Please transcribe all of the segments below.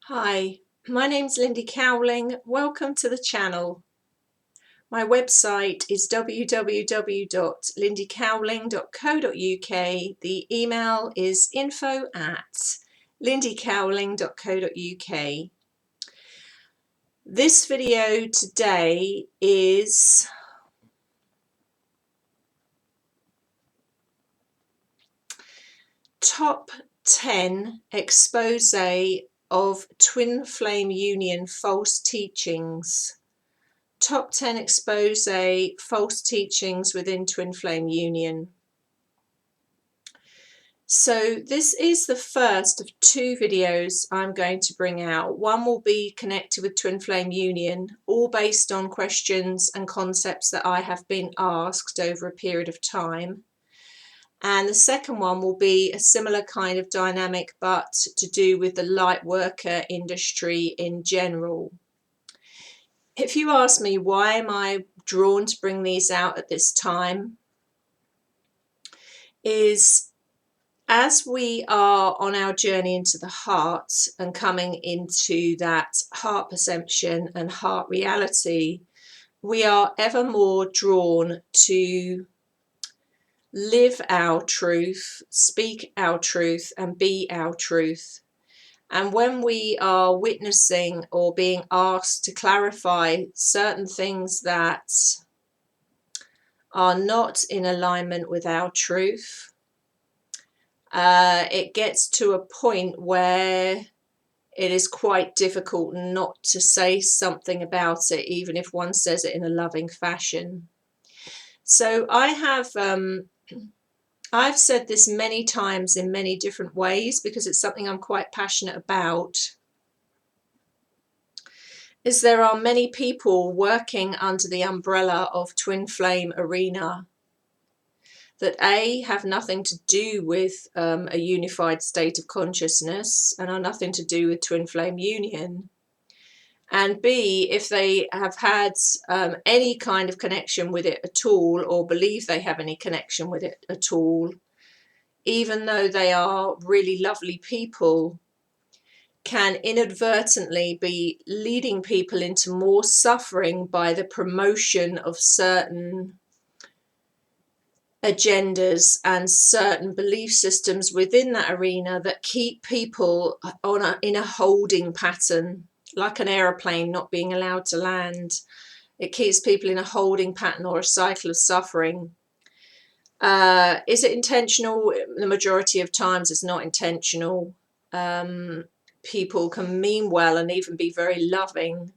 Hi, my name's Lindy Cowling. Welcome to the channel. My website is www.lindycowling.co.uk. The email is info@lindycowling.co.uk. This video today is top 10 expose of twin flame union false teachings. Top 10 expose false teachings within twin flame union. So this is the first of two videos I'm going to bring out. One will be connected with twin flame union, all based on questions and concepts that I have been asked over a period of time. And the second one will be a similar kind of dynamic, but to do with the light worker industry in general. If you ask me why am I drawn to bring these out at this time, is as we are on our journey into the heart and coming into that heart perception and heart reality, we are ever more drawn to live our truth, speak our truth, and be our truth. And when we are witnessing or being asked to clarify certain things that are not in alignment with our truth, it gets to a point where it is quite difficult not to say something about it, even if one says it in a loving fashion. So I've said this many times in many different ways because it's something I'm quite passionate about, is there are many people working under the umbrella of Twin Flame Arena that have nothing to do with a unified state of consciousness and are nothing to do with twin flame union, and B, if they have had any kind of connection with it at all, or believe they have any connection with it at all, even though they are really lovely people, can inadvertently be leading people into more suffering by the promotion of certain agendas and certain belief systems within that arena that keep people in a holding pattern, like an aeroplane not being allowed to land. It keeps people in a holding pattern or a cycle of suffering. Is it intentional? The majority of times it's not intentional. People can mean well and even be very loving,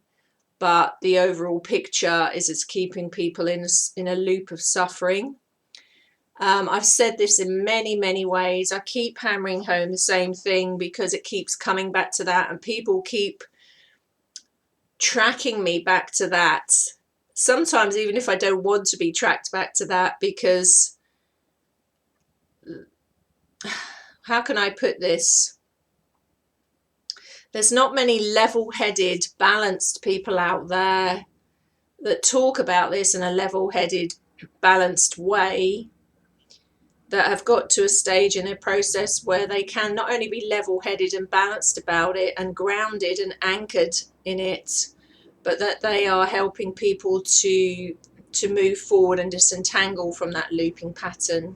but the overall picture is it's keeping people in a loop of suffering. I've said this in many ways. I keep hammering home the same thing because it keeps coming back to that, and people keep tracking me back to that. Sometimes even if I don't want to be tracked back to that, because how can I put this? There's not many level-headed, balanced people out there that talk about this in a level-headed, balanced way, that have got to a stage in their process where they can not only be level-headed and balanced about it and grounded and anchored in it, but that they are helping people to move forward and disentangle from that looping pattern.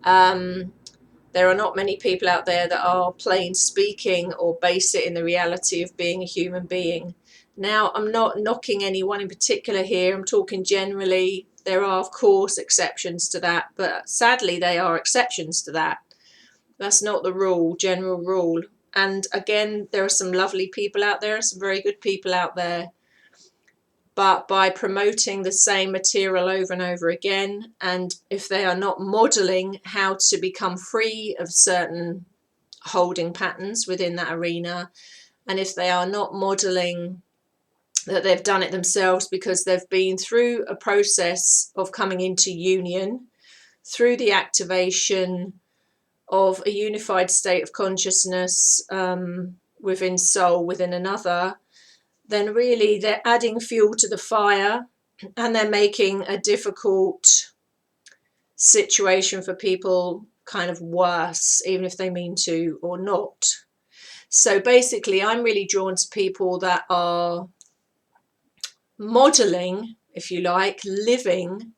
There are not many people out there that are plain speaking or base it in the reality of being a human being. Now, I'm not knocking anyone in particular here. I'm talking generally. There are, of course, exceptions to that, but sadly, they are exceptions to that. That's not the rule, general rule. And again, there are some lovely people out there, some very good people out there. But by promoting the same material over and over again, and if they are not modeling how to become free of certain holding patterns within that arena, and if they are not modeling that they've done it themselves because they've been through a process of coming into union, through the activation of a unified state of consciousness within soul, within another, then really they're adding fuel to the fire, and they're making a difficult situation for people kind of worse, even if they mean to or not. So basically, I'm really drawn to people that are modeling, if you like, living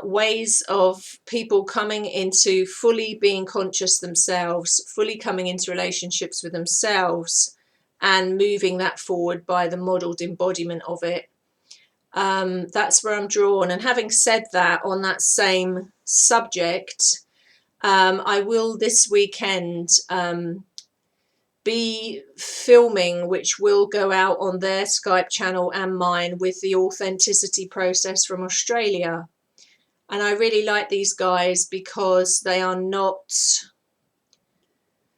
ways of people coming into fully being conscious themselves, fully coming into relationships with themselves, and moving that forward by the modeled embodiment of it. That's where I'm drawn. And having said that, on that same subject, I will this weekend be filming, which will go out on their Skype channel and mine, with the authenticity process from Australia. And I really like these guys because they are not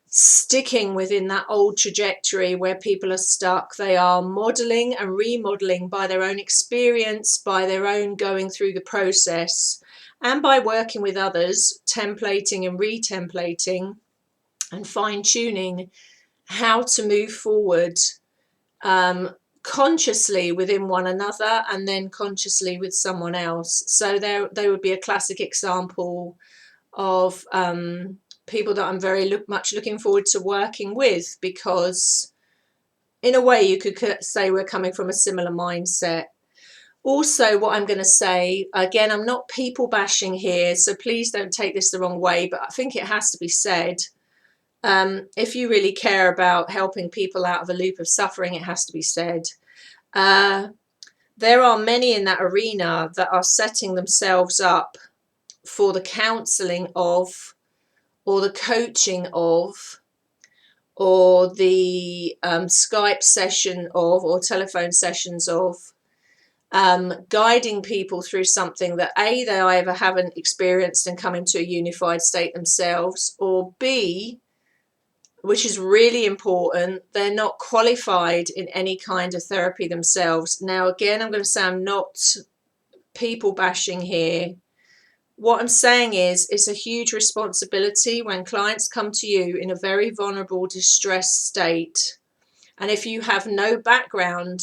sticking within that old trajectory where people are stuck. They are modeling and remodeling by their own experience, by their own going through the process, and by working with others, templating and retemplating and fine-tuning how to move forward consciously within one another, and then consciously with someone else. So they would be a classic example of people that I'm very much looking forward to working with, because in a way you could say we're coming from a similar mindset. Also, what I'm going to say, again, I'm not people bashing here, so please don't take this the wrong way, but I think it has to be said. If you really care about helping people out of a loop of suffering, it has to be said. There are many in that arena that are setting themselves up for the counselling of, or the coaching of, or the Skype session of, or telephone sessions of, guiding people through something that A, they either haven't experienced and come into a unified state themselves, or B, which is really important, they're not qualified in any kind of therapy themselves. Now, again, I'm going to say I'm not people bashing here. What I'm saying is, it's a huge responsibility when clients come to you in a very vulnerable, distressed state. And if you have no background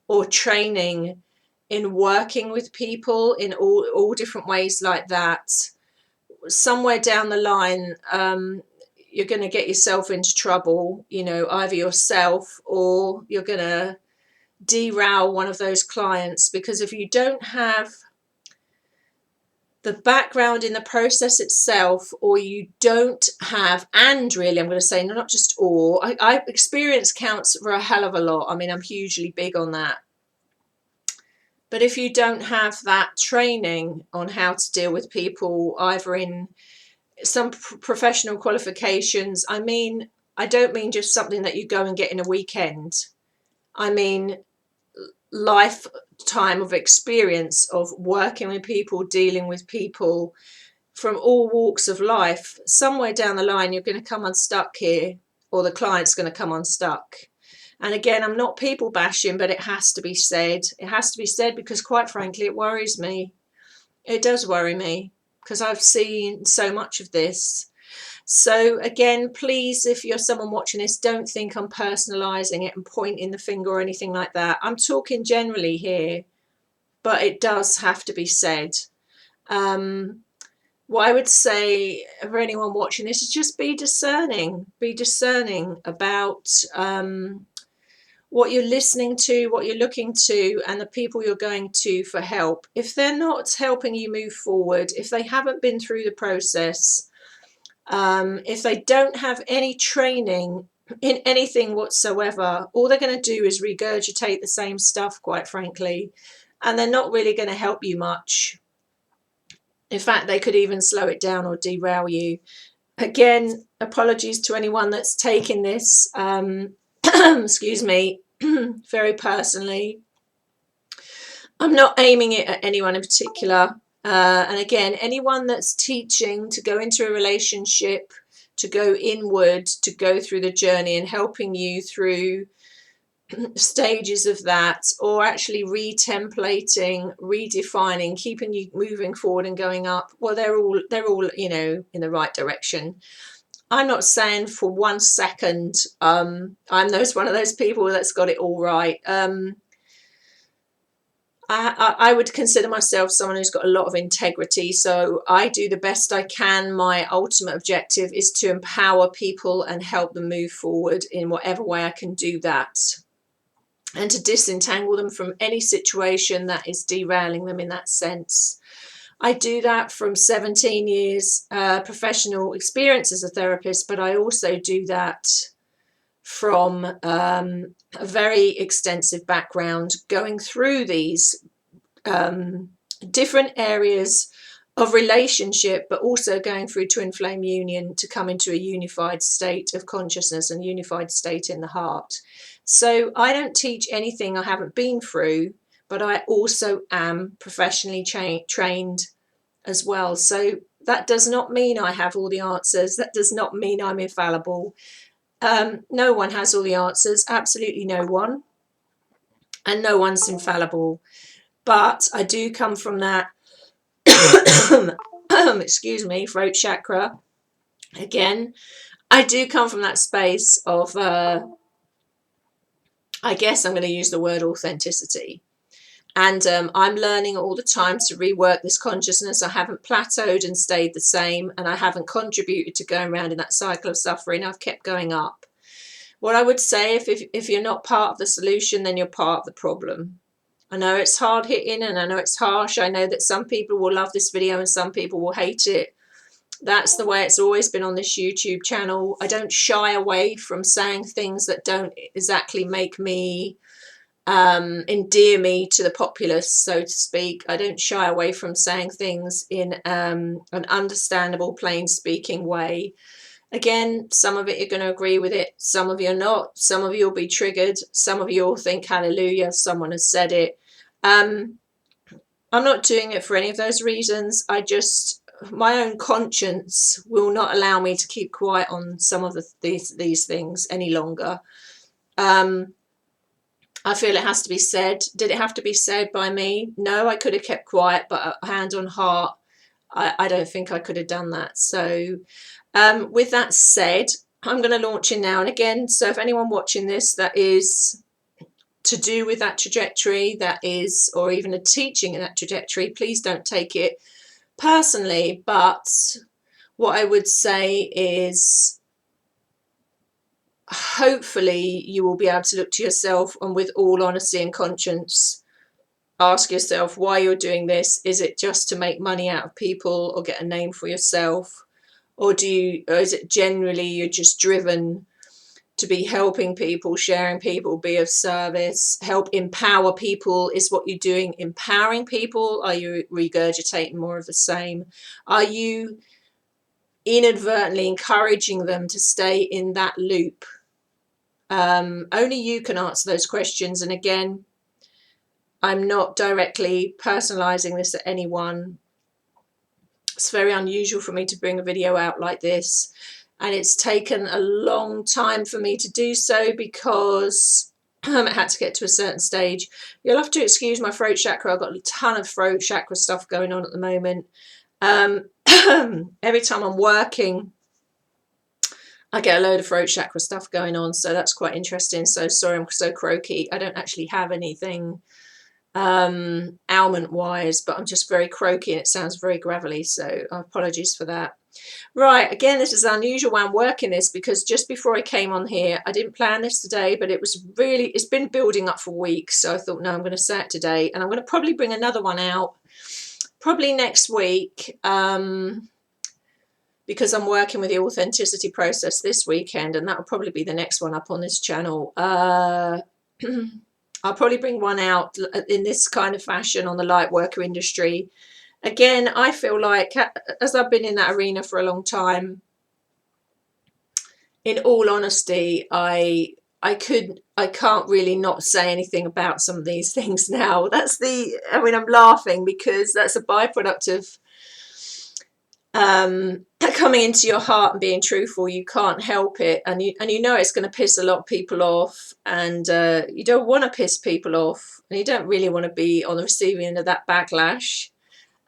or training in working with people in all different ways like that, somewhere down the line, you're going to get yourself into trouble, either yourself, or you're going to derail one of those clients. Because if you don't have the background in the process itself, or you don't have, and really, I'm going to say, not just or, I experience counts for a hell of a lot. I mean, I'm hugely big on that. But if you don't have that training on how to deal with people, either in some professional qualifications, I don't mean just something that you go and get in a weekend. I mean lifetime of experience of working with people, dealing with people from all walks of life. Somewhere down the line, you're going to come unstuck here, or the client's going to come unstuck. And again, I'm not people bashing, but it has to be said. It has to be said because, quite frankly, it worries me. It does worry me, because I've seen so much of this. So again, please, if you're someone watching this, don't think I'm personalizing it and pointing the finger or anything like that. I'm talking generally here, but it does have to be said. What I would say for anyone watching this is just be discerning about what you're listening to, what you're looking to, and the people you're going to for help. If they're not helping you move forward, if they haven't been through the process, if they don't have any training in anything whatsoever, all they're going to do is regurgitate the same stuff, quite frankly, and they're not really going to help you much. In fact, they could even slow it down or derail you. Again, apologies to anyone that's taking this excuse me, very personally. I'm not aiming it at anyone in particular. And again, anyone that's teaching to go into a relationship, to go inward, to go through the journey, and helping you through stages of that, or actually retemplating, redefining, keeping you moving forward and going up, well, they're all in the right direction. I'm not saying for 1 second I'm one of those people that's got it all right. I would consider myself someone who's got a lot of integrity, so I do the best I can. My ultimate objective is to empower people and help them move forward in whatever way I can do that, and to disentangle them from any situation that is derailing them in that sense. I do that from 17 years professional experience as a therapist, but I also do that from a very extensive background going through these different areas of relationship, but also going through twin flame union to come into a unified state of consciousness and unified state in the heart. So I don't teach anything I haven't been through, but I also am professionally trained as well. So that does not mean I have all the answers. That does not mean I'm infallible. No one has all the answers, absolutely no one, and no one's infallible. But I do come from that, excuse me, throat chakra. Again, I do come from that space of, I guess I'm going to use the word authenticity. And I'm learning all the time to rework this consciousness. I haven't plateaued and stayed the same, and I haven't contributed to going around in that cycle of suffering. I've kept going up. What I would say, if you're not part of the solution, then you're part of the problem. I know it's hard hitting and I know it's harsh. I know that some people will love this video and some people will hate it. That's the way it's always been on this YouTube channel. I don't shy away from saying things that don't exactly make me endear me to the populace, so to speak. I don't shy away from saying things in an understandable, plain speaking way. Again, some of it you're going to agree with it, some of you are not, some of you will be triggered, some of you will think hallelujah, someone has said it. I'm not doing it for any of those reasons. My own conscience will not allow me to keep quiet on some of these things any longer. I feel it has to be said. Did it have to be said by me? No, I could have kept quiet, but hand on heart, I don't think I could have done that. So with that said, I'm going to launch in now. And again, so if anyone watching this that is to do with that trajectory, that is, or even a teaching in that trajectory, please don't take it personally. But what I would say is, hopefully you will be able to look to yourself and with all honesty and conscience ask yourself why you're doing this. Is it just to make money out of people or get a name for yourself, or is it generally you're just driven to be helping people, sharing people, be of service, help empower people? Is what you're doing empowering people? Are you regurgitating more of the same? Are you inadvertently encouraging them to stay in that loop? Only you can answer those questions. And again, I'm not directly personalizing this at anyone. It's very unusual for me to bring a video out like this, and it's taken a long time for me to do so because it had to get to a certain stage. You'll have to excuse my throat chakra. I've got a ton of throat chakra stuff going on at the moment. Every time I'm working, I get a load of throat chakra stuff going on, so that's quite interesting. So sorry I'm so croaky. I don't actually have anything ailment wise, but I'm just very croaky and it sounds very gravelly, so apologies for that. Right, again, this is unusual when I'm working this, because just before I came on here, I didn't plan this today, but it's been building up for weeks, so I thought, no, I'm going to say it today, and I'm going to probably bring another one out probably next week, because I'm working with the authenticity process this weekend, and that will probably be the next one up on this channel. I'll probably bring one out in this kind of fashion on the light worker industry. Again, I feel like, as I've been in that arena for a long time, in all honesty, I can't really not say anything about some of these things now. I mean, I'm laughing because that's a byproduct of coming into your heart and being truthful. You can't help it, and you know it's going to piss a lot of people off, and you don't want to piss people off, and you don't really want to be on the receiving end of that backlash,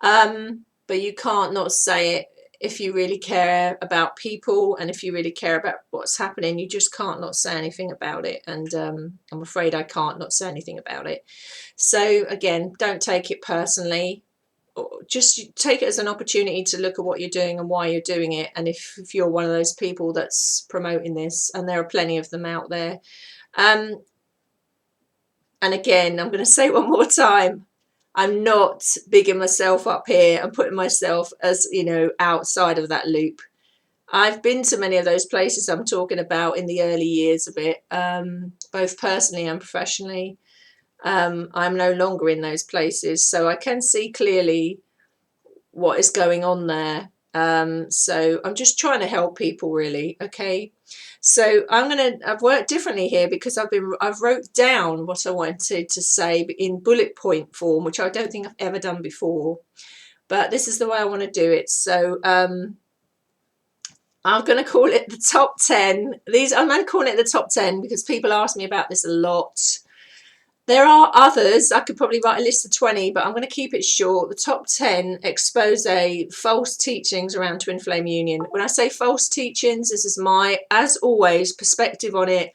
but you can't not say it if you really care about people and if you really care about what's happening, you just can't not say anything about it. And I'm afraid I can't not say anything about it. So again, don't take it personally. Just take it as an opportunity to look at what you're doing and why you're doing it. And if you're one of those people that's promoting this, and there are plenty of them out there. And again, I'm going to say one more time, I'm not bigging myself up here and putting myself as, you know, outside of that loop. I've been to many of those places I'm talking about in the early years of it, both personally and professionally. I'm no longer in those places, so I can see clearly what is going on there. So I'm just trying to help people, really. Okay, so I've worked differently here because I've wrote down what I wanted to say in bullet point form, which I don't think I've ever done before, but this is the way I want to do it. So I'm going to call it the top 10. I'm going to call it the top 10 because people ask me about this a lot. There are others. I could probably write a list of 20, but I'm going to keep it short. The top 10 expose false teachings around twin flame union. When I say false teachings, this is my, as always, perspective on it,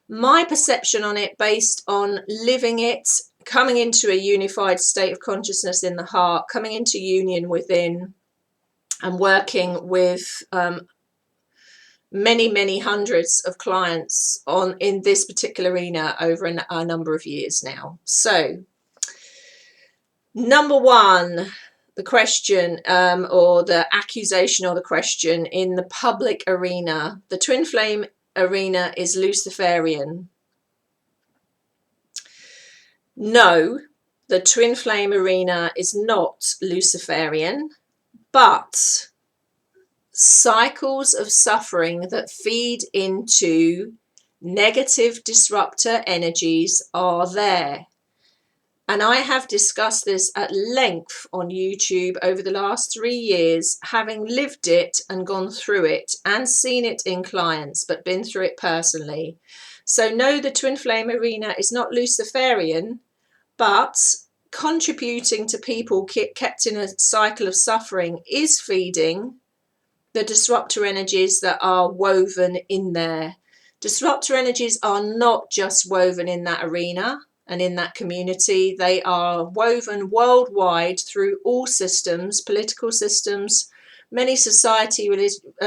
my perception on it based on living it, coming into a unified state of consciousness in the heart, coming into union within, and working with many hundreds of clients in this particular arena over a number of years now. So number one, the question or the accusation or the question in the public arena, the twin flame arena is Luciferian. No, the twin flame arena is not Luciferian, but cycles of suffering that feed into negative disruptor energies are there. And I have discussed this at length on YouTube over the last 3 years, having lived it and gone through it and seen it in clients, but been through it personally. So no, the twin flame arena is not Luciferian, but contributing to people kept in a cycle of suffering is feeding the disruptor energies that are woven in there. Disruptor energies are not just woven in that arena and in that community. They are woven worldwide through all systems, political systems, many society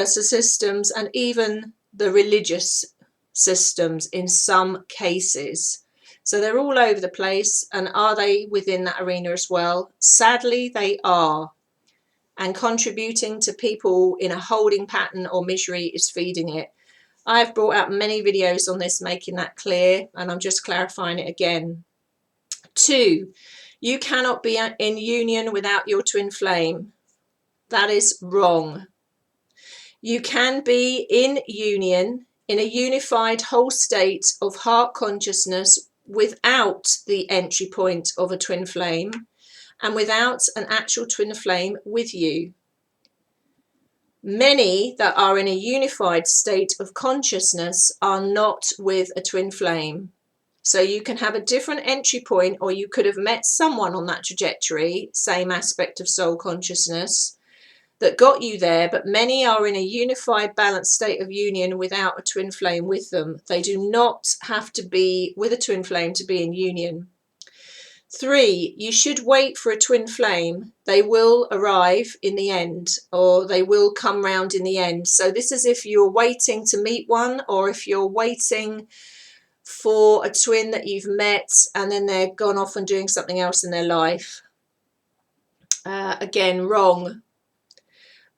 systems, and even the religious systems in some cases. So they're all over the place. And are they within that arena as well? Sadly, they are. And contributing to people in a holding pattern or misery is feeding it. I've brought out many videos on this making that clear, and I'm just clarifying it again. 2, you cannot be in union without your twin flame. That is wrong. You can be in union, in a unified whole state of heart consciousness without the entry point of a twin flame, and without an actual twin flame with you. Many that are in a unified state of consciousness are not with a twin flame. So you can have a different entry point, or you could have met someone on that trajectory, same aspect of soul consciousness, that got you there, but many are in a unified, balanced state of union without a twin flame with them. They do not have to be with a twin flame to be in union. 3, you should wait for a twin flame. They will arrive in the end, or they will come round in the end. So this is if you're waiting to meet one, or if you're waiting for a twin that you've met and then they're gone off and doing something else in their life. Again, wrong.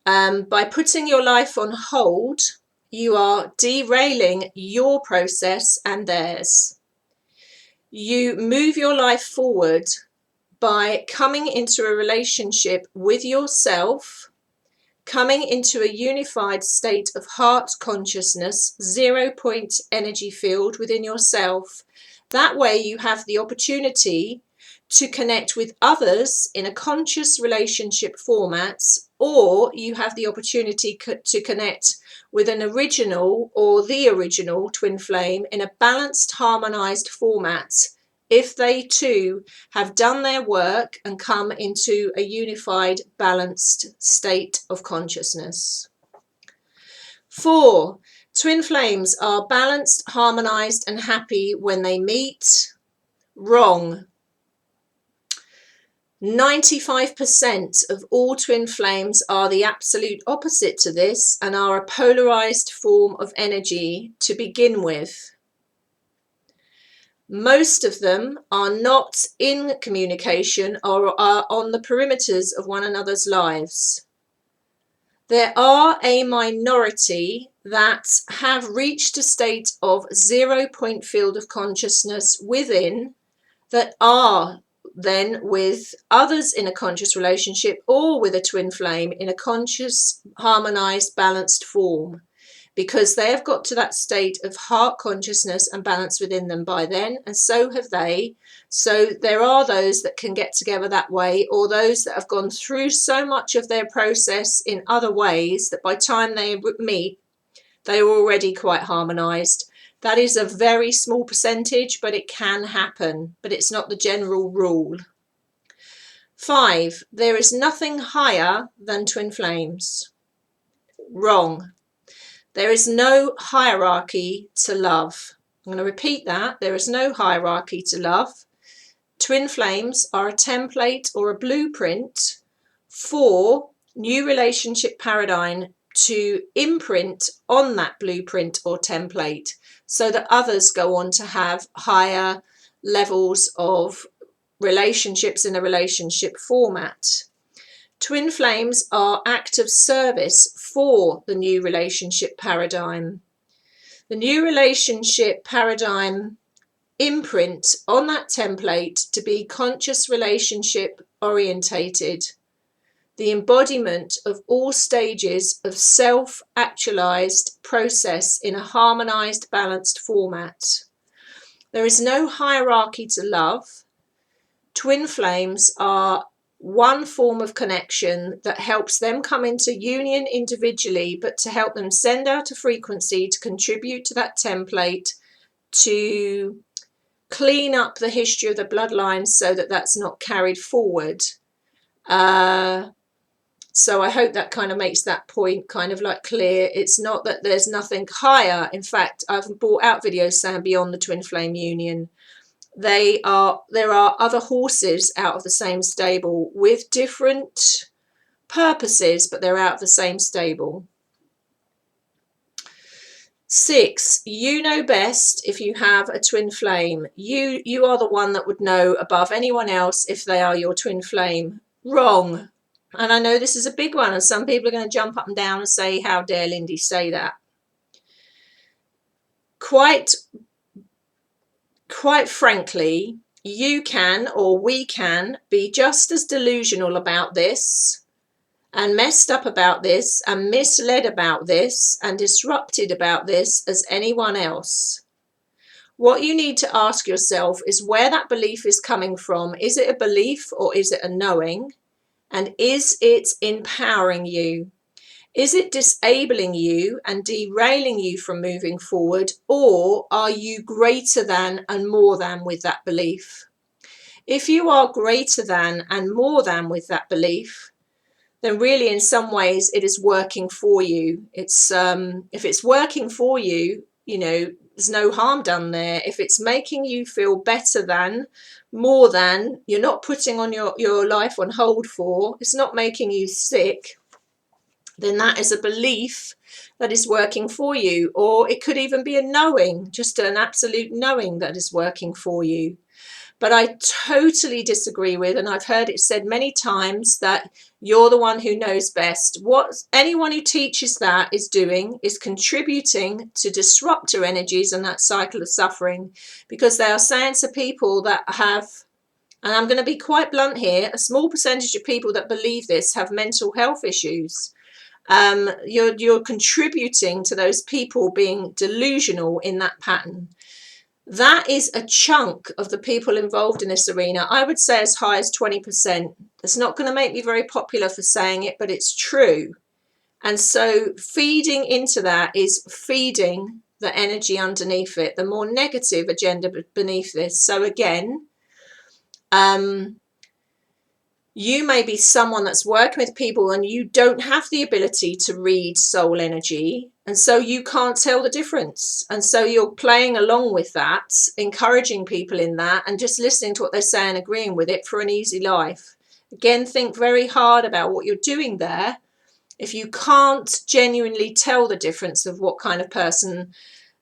By putting your life on hold, you are derailing your process and theirs. You move your life forward by coming into a relationship with yourself, coming into a unified state of heart consciousness, 0 point energy field within yourself. That way you have the opportunity to connect with others in a conscious relationship format, or you have the opportunity to connect with an original or the original twin flame in a balanced, harmonized format if they too have done their work and come into a unified, balanced state of consciousness. 4. Twin flames are balanced, harmonized, and happy when they meet. Wrong. 95% of all twin flames are the absolute opposite to this and are a polarized form of energy to begin with. Most of them are not in communication or are on the perimeters of one another's lives. There are a minority that have reached a state of 0-point field of consciousness within, that are then with others in a conscious relationship or with a twin flame in a conscious, harmonized, balanced form, because they have got to that state of heart consciousness and balance within them by then, and so have they. So there are those that can get together that way, or those that have gone through so much of their process in other ways that by the time they meet, they are already quite harmonized. That is a very small percentage, but it can happen, but it's not the general rule. 5. There is nothing higher than twin flames. Wrong. There is no hierarchy to love. I'm going to repeat that. There is no hierarchy to love. Twin flames are a template or a blueprint for new relationship paradigm to imprint on that blueprint or template so that others go on to have higher levels of relationships in a relationship format. Twin flames are acts of service for the new relationship paradigm. The new relationship paradigm imprint on that template to be conscious relationship orientated, the embodiment of all stages of self-actualized process in a harmonized, balanced format. There is no hierarchy to love. Twin flames are one form of connection that helps them come into union individually, but to help them send out a frequency to contribute to that template, to clean up the history of the bloodlines so that that's not carried forward. So I hope that kind of makes that point kind of like clear. It's not that there's nothing higher. In fact, I've brought out videos saying beyond the twin flame union. There are other horses out of the same stable with different purposes, but they're out of the same stable. 6, you know best if you have a twin flame. You are the one that would know above anyone else if they are your twin flame. Wrong. And I know this is a big one, and some people are going to jump up and down and say, how dare Lindy say that? Quite frankly, you can, or we can, be just as delusional about this and messed up about this and misled about this and disrupted about this as anyone else. What you need to ask yourself is where that belief is coming from. Is it a belief or is it a knowing? And is it empowering you? Is it disabling you and derailing you from moving forward? Or are you greater than and more than with that belief? If you are greater than and more than with that belief, then really in some ways it is working for you. It's if it's working for you, you know, there's no harm done there. If it's making you feel better than, more than, you're not putting on your life on hold for, it's not making you sick, then that is a belief that is working for you. Or it could even be a knowing, just an absolute knowing that is working for you. But I totally disagree with, and I've heard it said many times, that you're the one who knows best. What anyone who teaches that is doing is contributing to disruptor energies and that cycle of suffering, because they are saying to people that have, and I'm going to be quite blunt here, a small percentage of people that believe this have mental health issues. You're contributing to those people being delusional in that pattern. That is a chunk of the people involved in this arena. I would say as high as 20%. It's not going to make me very popular for saying it, but it's true. And so feeding into that is feeding the energy underneath it, the more negative agenda beneath this. So again, you may be someone that's working with people and you don't have the ability to read soul energy, and so you can't tell the difference. And so you're playing along with that, encouraging people in that, and just listening to what they're saying, agreeing with it for an easy life. Again, think very hard about what you're doing there. If you can't genuinely tell the difference of what kind of person,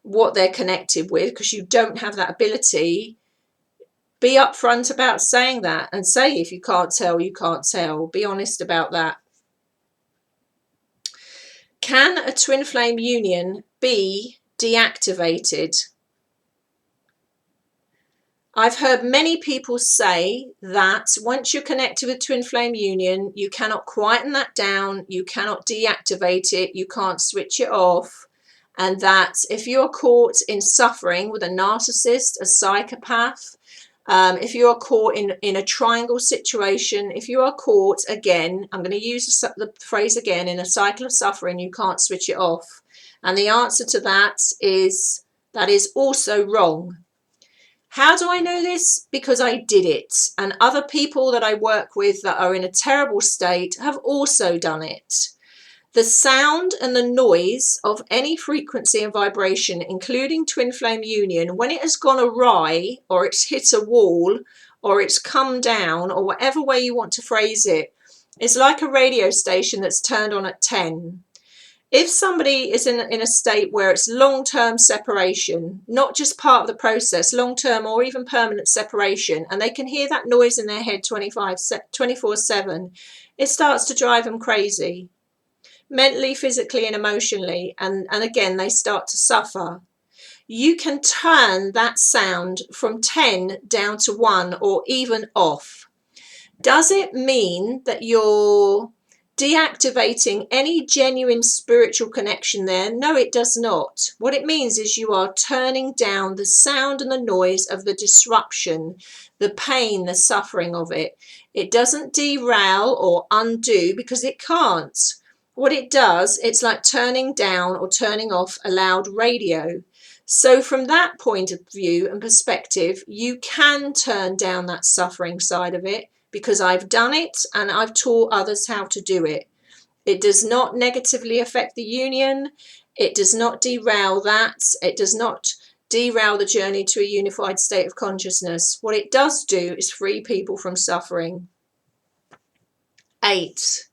what they're connected with, because you don't have that ability, be upfront about saying that, and say if you can't tell, you can't tell. Be honest about that. Can a twin flame union be deactivated? I've heard many people say that once you're connected with twin flame union, you cannot quieten that down, you cannot deactivate it, you can't switch it off, and that if you're caught in suffering with a narcissist, a psychopath, if you are caught in a triangle situation, if you are caught, again, I'm going to use the phrase again, in a cycle of suffering, you can't switch it off. And the answer to that is also wrong. How do I know this? Because I did it. And other people that I work with that are in a terrible state have also done it. The sound and the noise of any frequency and vibration, including twin flame union, when it has gone awry, or it's hit a wall, or it's come down, or whatever way you want to phrase it, is like a radio station that's turned on at 10. If somebody is in a state where it's long-term separation, not just part of the process, long-term or even permanent separation, and they can hear that noise in their head 24/7, it starts to drive them crazy. Mentally, physically and emotionally, and again they start to suffer. You can turn that sound from 10 down to 1 or even off. Does it mean that you're deactivating any genuine spiritual connection there? No, it does not. What it means is you are turning down the sound and the noise of the disruption, the pain, the suffering of it. It doesn't derail or undo, because it can't. What it does, it's like turning down or turning off a loud radio. So from that point of view and perspective, you can turn down that suffering side of it, because I've done it and I've taught others how to do it. It does not negatively affect the union. It does not derail that. It does not derail the journey to a unified state of consciousness. What it does do is free people from suffering. 8.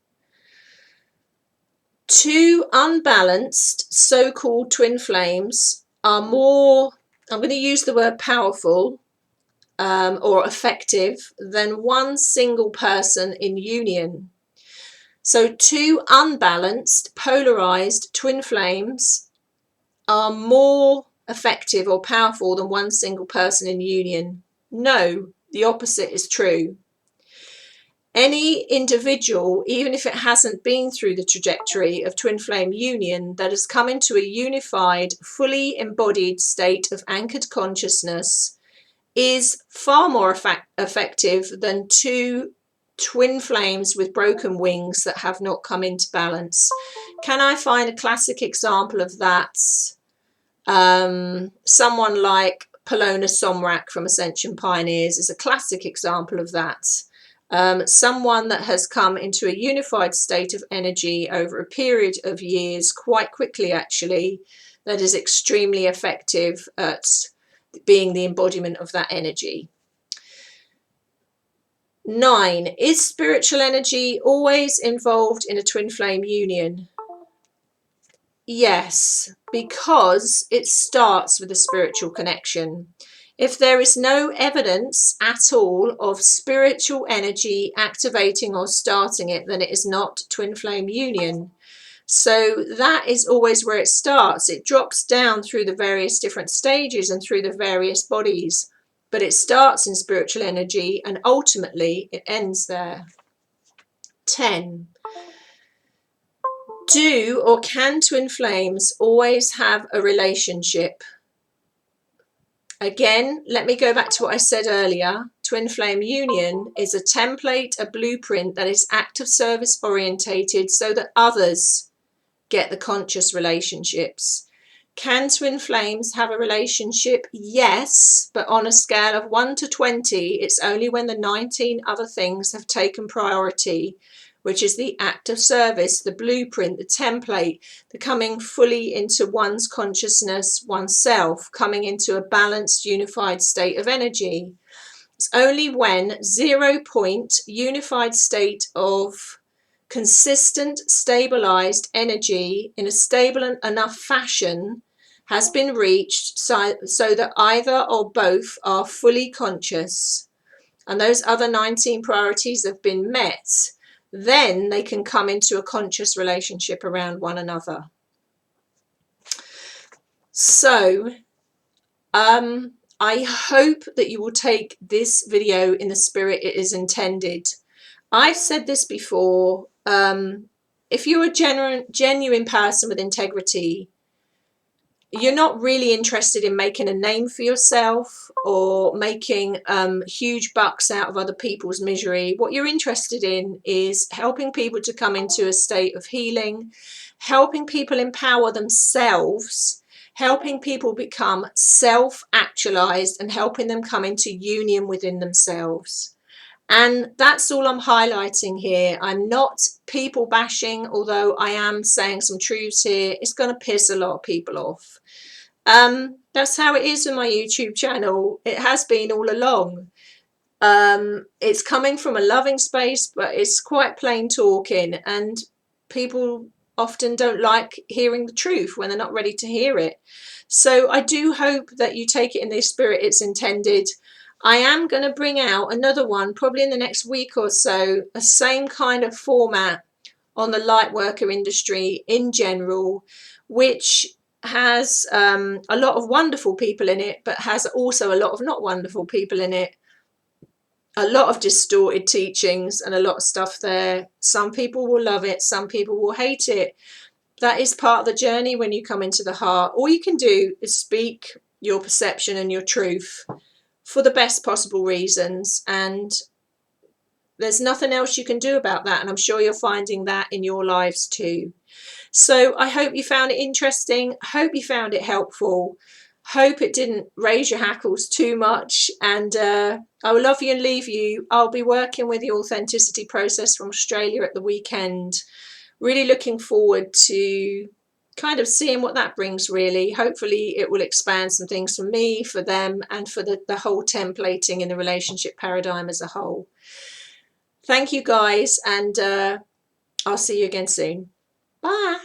Two unbalanced so-called twin flames are more, I'm going to use the word powerful or effective, than one single person in union. So two unbalanced, polarized twin flames are more effective or powerful than one single person in union. No, the opposite is true. Any individual, even if it hasn't been through the trajectory of twin flame union, that has come into a unified, fully embodied state of anchored consciousness, is far more effective than two twin flames with broken wings that have not come into balance. Can I find a classic example of that? Someone like Polona Somrak from Ascension Pioneers is a classic example of that. Someone that has come into a unified state of energy over a period of years, quite quickly actually, that is extremely effective at being the embodiment of that energy. 9. Is spiritual energy always involved in a twin flame union? Yes, because it starts with a spiritual connection. If there is no evidence at all of spiritual energy activating or starting it, then it is not twin flame union. So that is always where it starts. It drops down through the various different stages and through the various bodies, but it starts in spiritual energy and ultimately it ends there. 10. Do or can twin flames always have a relationship? Again, let me go back to what I said earlier. Twin flame union is a template, a blueprint that is act of service orientated so that others get the conscious relationships. Can twin flames have a relationship? Yes, but on a scale of 1 to 20, it's only when the 19 other things have taken priority, which is the act of service, the blueprint, the template, the coming fully into one's consciousness, oneself, coming into a balanced, unified state of energy. It's only when 0 point unified state of consistent, stabilized energy in a stable enough fashion has been reached so that either or both are fully conscious and those other 19 priorities have been met, then they can come into a conscious relationship around one another. So I hope that you will take this video in the spirit it is intended. I've said this before, if you're a genuine person with integrity, you're not really interested in making a name for yourself or making huge bucks out of other people's misery. What you're interested in is helping people to come into a state of healing, helping people empower themselves, helping people become self-actualized, and helping them come into union within themselves. And that's all I'm highlighting here. I'm not people bashing, although I am saying some truths here. It's going to piss a lot of people off. That's how it is with my YouTube channel. It has been all along. It's coming from a loving space, but it's quite plain talking, and people often don't like hearing the truth when they're not ready to hear it. So I do hope that you take it in the spirit it's intended. I am going to bring out another one probably in the next week or so, a same kind of format on the light worker industry in general, which has a lot of wonderful people in it, but has also a lot of not wonderful people in it. A lot of distorted teachings and a lot of stuff there. Some people will love it, some people will hate it. That is part of the journey when you come into the heart. All you can do is speak your perception and your truth for the best possible reasons, and there's nothing else you can do about that, and I'm sure you're finding that in your lives too. So I hope you found it interesting, hope you found it helpful, hope it didn't raise your hackles too much, and I will love you and leave you. I'll be working with the authenticity process from Australia at the weekend. Really looking forward to kind of seeing what that brings, really. Hopefully it will expand some things for me, for them, and for the whole templating in the relationship paradigm as a whole. Thank you guys, and I'll see you again soon. Bye.